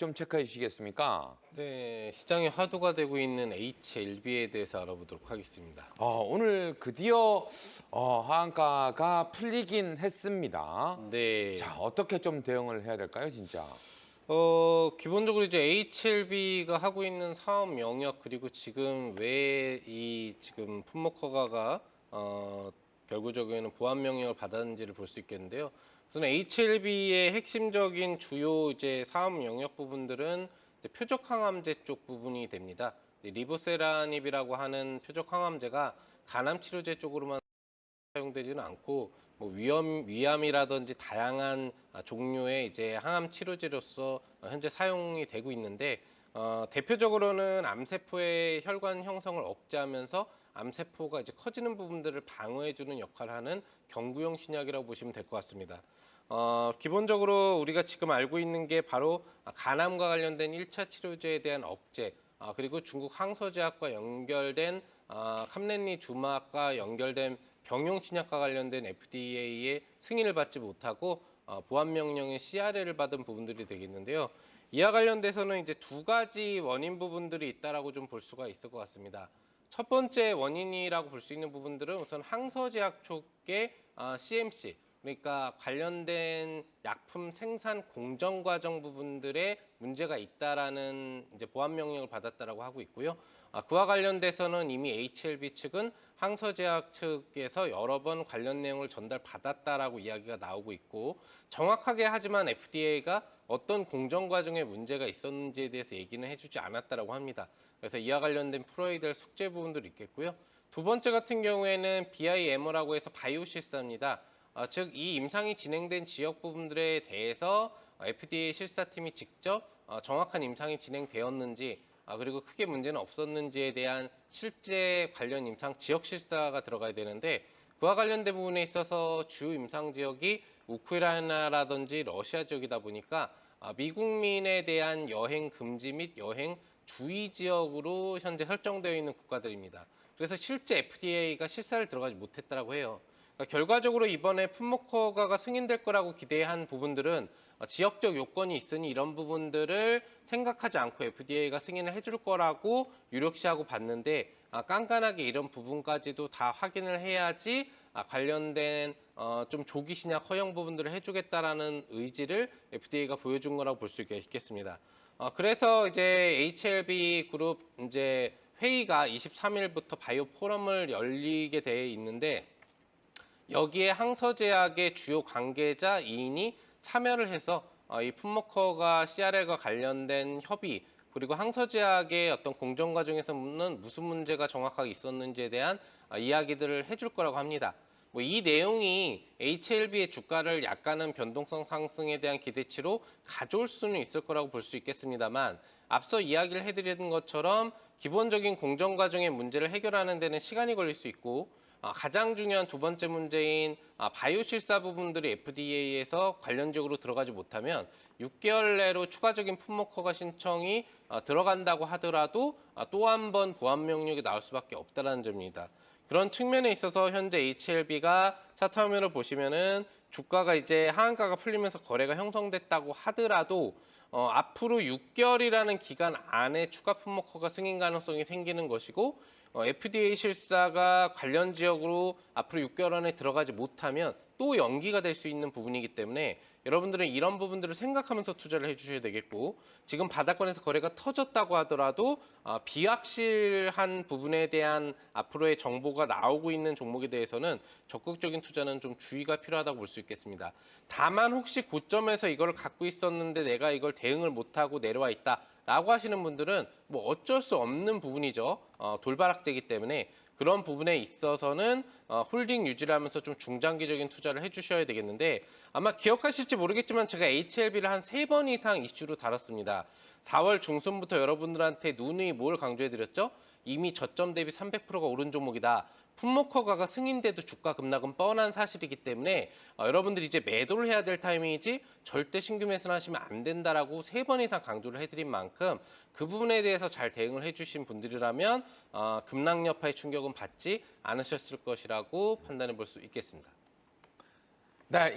좀 체크해 주시겠습니까? 네, 시장에 화두가 되고 있는 HLB에 대해서 알아보도록 하겠습니다. 오늘 드디어 하한가가 풀리긴 했습니다. 네, 자, 어떻게 좀 대응을 해야 될까요, 진짜? 기본적으로 이제 HLB가 하고 있는 사업 영역 그리고 지금 왜 이 지금 품목허가가 결국적으로는 보안 명령을 받았는지를 볼 수 있겠는데요. 우선 HLB의 핵심적인 주요 이제 사업 영역 부분들은 이제 표적 항암제 쪽 부분이 됩니다. 리보세라닙이라고 하는 표적 항암제가 간암 치료제 쪽으로만 사용되지는 않고 뭐 위암이라든지 다양한 종류의 이제 항암 치료제로서 현재 사용이 되고 있는데 대표적으로는 암세포의 혈관 형성을 억제하면서 암세포가 이제 커지는 부분들을 방어해주는 역할을 하는 경구용 신약이라고 보시면 될 것 같습니다. 기본적으로 우리가 지금 알고 있는 게 바로 간암과 관련된 1차 치료제에 대한 억제, 그리고 중국 항서제약과 연결된 캄렌리 주막과 연결된 병용 신약과 관련된 FDA의 승인을 받지 못하고 보안 명령의 CRL을 받은 부분들이 되겠는데요. 이와 관련돼서는 이제 두 가지 원인 부분들이 있다라고 좀 볼 수가 있을 것 같습니다. 첫 번째 원인이라고 볼 수 있는 부분들은 우선 항서제약 쪽의 CMC, 그러니까 관련된 약품 생산 공정 과정 부분들에 문제가 있다라는 이제 보안 명령을 받았다라고 하고 있고요. 그와 관련돼서는 이미 HLB 측은 항서제약 측에서 여러 번 관련 내용을 전달받았다라고 이야기가 나오고 있고, 정확하게 하지만 FDA가 어떤 공정 과정에 문제가 있었는지에 대해서 얘기는 해주지 않았다라고 합니다. 그래서 이와 관련된 풀어야 될 숙제 부분들이 있겠고요. 두 번째 같은 경우에는 BIMO라고 해서 바이오 실사입니다. 즉 이 임상이 진행된 지역 부분들에 대해서 FDA 실사팀이 직접 정확한 임상이 진행되었는지, 그리고 크게 문제는 없었는지에 대한 실제 관련 임상 지역 실사가 들어가야 되는데, 그와 관련된 부분에 있어서 주요 임상 지역이 우크라이나라든지 러시아 지역이다 보니까 미국민에 대한 여행 금지 및 여행 주의 지역으로 현재 설정되어 있는 국가들입니다. 그래서 실제 FDA가 실사를 들어가지 못했다고 해요. 그러니까 결과적으로 이번에 품목허가가 승인될 거라고 기대한 부분들은 지역적 요건이 있으니 이런 부분들을 생각하지 않고 FDA가 승인을 해줄 거라고 유력시하고 봤는데, 깐깐하게 이런 부분까지도 다 확인을 해야지 관련된 좀 조기 신약 허용 부분들을 해주겠다라는 의지를 FDA가 보여준 거라고 볼 수 있겠습니다. 그래서 이제 HLB 그룹 이제 회의가 23일부터 바이오 포럼을 열리게 돼 있는데, 여기에 항서제약의 주요 관계자 2인이 참여를 해서 이 품목허가 CRL과 관련된 협의, 그리고 항서제약의 어떤 공정 과정에서는 무슨 문제가 정확하게 있었는지에 대한 이야기들을 해줄 거라고 합니다. 뭐 이 내용이 HLB의 주가를 약간은 변동성 상승에 대한 기대치로 가져올 수는 있을 거라고 볼 수 있겠습니다만, 앞서 이야기를 해드린 것처럼 기본적인 공정 과정의 문제를 해결하는 데는 시간이 걸릴 수 있고, 가장 중요한 두 번째 문제인 바이오 실사 부분들이 FDA에서 관련적으로 들어가지 못하면 6개월 내로 추가적인 품목허가 신청이 들어간다고 하더라도 또 한 번 보안 명령이 나올 수밖에 없다는 점입니다. 그런 측면에 있어서 현재 HLB가 차트 화면을 보시면은 주가가 이제 하한가가 풀리면서 거래가 형성됐다고 하더라도 앞으로 6개월이라는 기간 안에 추가 품목허가 승인 가능성이 생기는 것이고, FDA 실사가 관련 지역으로 앞으로 6개월 안에 들어가지 못하면 또 연기가 될 수 있는 부분이기 때문에 여러분들은 이런 부분들을 생각하면서 투자를 해주셔야 되겠고, 지금 바닥권에서 거래가 터졌다고 하더라도 비확실한 부분에 대한 앞으로의 정보가 나오고 있는 종목에 대해서는 적극적인 투자는 좀 주의가 필요하다고 볼 수 있겠습니다. 다만 혹시 고점에서 이걸 갖고 있었는데 내가 이걸 대응을 못하고 내려와 있다 라고 하시는 분들은 뭐 어쩔 수 없는 부분이죠. 돌바락제이기 때문에 그런 부분에 있어서는 홀딩 유지를 하면서 좀 중장기적인 투자를 해주셔야 되겠는데, 아마 기억하실지 모르겠지만 제가 HLB를 한 3번 이상 이슈로 다뤘습니다. 4월 중순부터 여러분들한테 누누이 뭘 강조해드렸죠? 이미 저점 대비 300%가 오른 종목이다. 품목허가가 승인돼도 주가 급락은 뻔한 사실이기 때문에 여러분들이 이제 매도를 해야 될 타이밍이지 절대 신규 매수는 하시면 안 된다라고 3번 이상 강조를 해드린 만큼 그 부분에 대해서 잘 대응을 해주신 분들이라면 급락 여파의 충격은 받지 않으셨을 것이라고 판단해 볼 수 있겠습니다. 네,